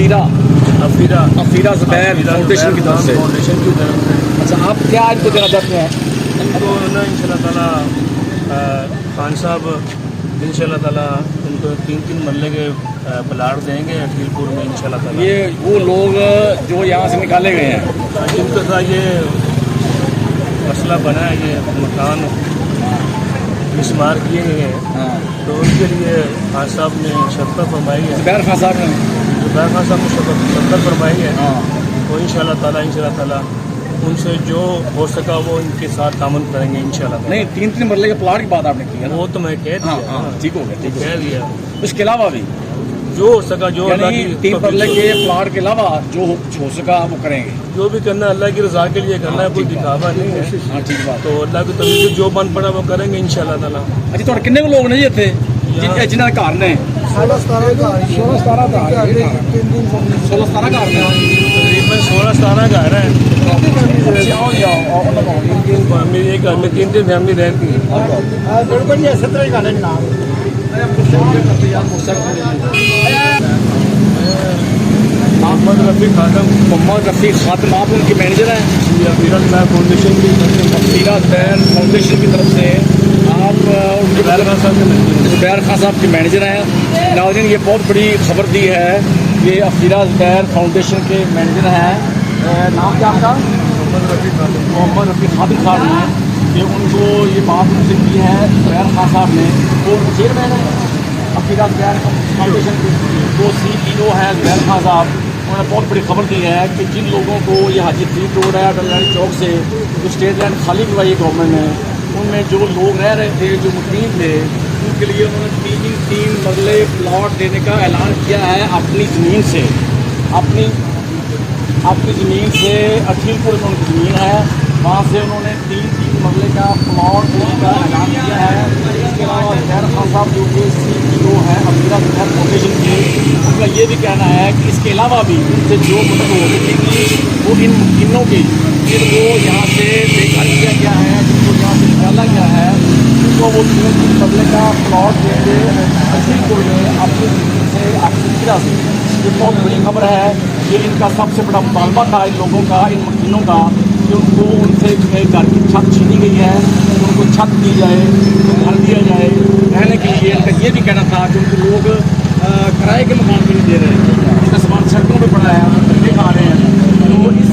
Afira Zubair foundation की तरफ से। अच्छा, आप क्या इनको देना चाहते हैं? इनको ना इंशाल्लाह ताला खान साहब इंशाल्लाह ताला उनको 3 मरले के प्लाट देंगे अखीलपुर में इंशाल्लाह ताला। ये वो लोग जो यहाँ से निकाले गए हैं, जिनके साथ ये मसला बना है, ये मकान मिसमार किए गए हैं, हाँ, तो उनके लिए खान साहब ने शर्त फरमाई है, ज़ुबैर खान साहब ने, ज़ुबैर खान साहब ने शर्त फरमाई है। हाँ, तो इंशाल्लाह ताला उनसे जो हो सका वो इनके साथ तामन करेंगे इंशाल्लाह ताला। नहीं 3 मरले के प्लाट की बात आपने की है ना? वो तो मैं कह दिया, हाँ हाँ, ठीक हो गया, ठीक हो कह गया। दिया। इसके अलावा भी जो हो सका, जो अल्लाह यानी की 3 मरले के प्लाट के अलावा जो हो सका वो करेंगे। जो भी करना है अल्लाह की रज़ा के लिए करना है, कोई ठीक बात। दिखावा नहीं है। हाँ, ठीक बात। तो अल्लाह की तरफ से जो बन पड़ा वो करेंगे इंशाल्लाह ताला। अच्छा, तो कितने को लोग ने जी इतने जिन्होंने घर ने 16-17 घर ने तकरीबन 16-17 घर हैं। मेरे एक घर में 3 फैमिली रहती हैं। मोहम्मद रफ़ी खातम आप उनके मैनेजर हैं? अफीरा ज़ुबैर फाउंडेशन की अफीरा ज़ुबैर फाउंडेशन की तरफ से आप ज़ुबैर खान साहब के मैनेजर। ज़ुबैर खान साहब के मैनेजर हैं। नाज़रीन, ये बहुत बड़ी खबर दी है। ये अफीरा ज़ुबैर फाउंडेशन के मैनेजर हैं। नाम क्या आपका? मोहम्मद रफ़ी खातम साहब ने कि उनको ये बात उनसे की है ज़ुबैर खान साहब ने। वो चेयरमैन है अफीरा ज़ुबैर फाउंडेशन के, वो CEO है ज़ुबैर खान साहब। उन्होंने बहुत बड़ी खबर दी है कि जिन लोगों को ये हाजी फरीद रोड है डलयानी चौक से जो स्टेट लैंड खाली करवाई है गवर्नमेंट ने, उनमें जो लोग रह रहे थे, जो मुकीम थे, उनके लिए उन्होंने 3 मरले प्लॉट देने का ऐलान किया है अपनी ज़मीन से। अपनी ज़मीन से अखीलपुर में उनकी ज़मीन है, वहाँ से उन्होंने 3 मरले का प्लॉट देने का ऐलान किया है। इसके अलावा ज़ुबैर खान साहब जो कि CEO है अफीरा ज़ुबैर फाउंडेशन के, उनका ये भी कहना है कि इसके अलावा भी उनसे जो मदद हो सकेगी वो इन मुमकिनों की जिनको यहाँ से बेघर किया गया है, जिनको यहाँ से निकाला गया है, उनको वो 3 मरले का प्लॉट देंगे अखीलपुर में अपनी ज़मीन से अफीरा से। ये बहुत बड़ी खबर है। ये इनका सबसे बड़ा मुतालबा था इन लोगों का, इन मकीनों का, कि उनको उनसे घर की छत छीनी गई है, उनको छत दी जाए, घर दिया जाए रहने के लिए। इनका ये भी कहना था कि उनको लोग किराए के मकान भी नहीं दे रहे, इनका सामान सड़कों पर पड़ा है, धक्के खा रहे हैं। तो इस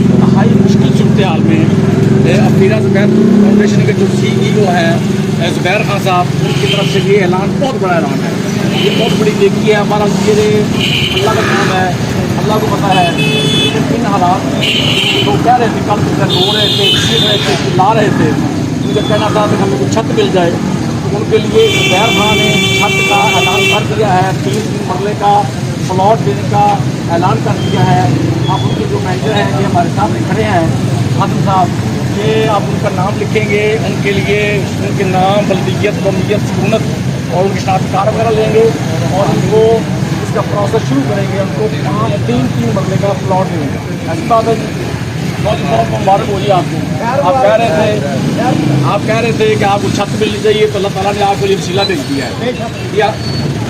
इंतहाई मुश्किल सूरत हाल में अफीरा ज़ुबैर फाउंडेशन के जो CEO है ज़ुबैर खान साहब, उनकी तरफ से ये ऐलान बहुत बड़ा ऐलान है। ये बहुत बड़ी नेकी है। हमारा ये अल्लाह का काम है, अल्लाह को पता है इन हालात में लोग कह रहे थे, कल रो रहे थे, चीख रहे थे, चिल्ला रहे थे। उनका कहना था कि हमें कुछ छत मिल जाए। उनके लिए ज़ुबैर खान ने छत का ऐलान कर दिया है, 3 मरले का प्लॉट देने का ऐलान कर दिया है। आप उनके जो मैनेजर हैं ये हमारे सामने खड़े हैं खातम साहब, ये आप उनका नाम लिखेंगे, उनके लिए उनके नाम, बल्दियत, कौमियत, सुकूनत और उनके शनाख्ती वगैरह लेंगे और उनको इसका प्रोसेस शुरू करेंगे। उनको 3 मरले का प्लॉट देंगे। ऐसी बात है। बहुत बहुत मुबारक हो जी आपको। आप कह रहे थे कि आपको छत मिलनी चाहिए, तो अल्लाह ताला ने आपको ये वसीला भेज दिया है, या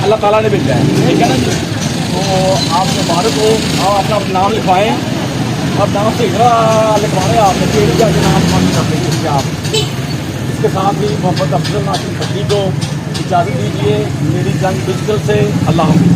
अल्लाह ताला ने भेजा है, ठीक है ना जी? तो आप मुबारक हो। आप अपना नाम लिखवाएँ और नाम से लिखवाएँ आपने पेड़ जाके नाम कर देंगे आप। इसके साथ ही मोहम्मद अफजल नासिर खत्री को इजाज़त दीजिए। मेरी जंग डिजिटल से अल्लाह हाफ़िज़।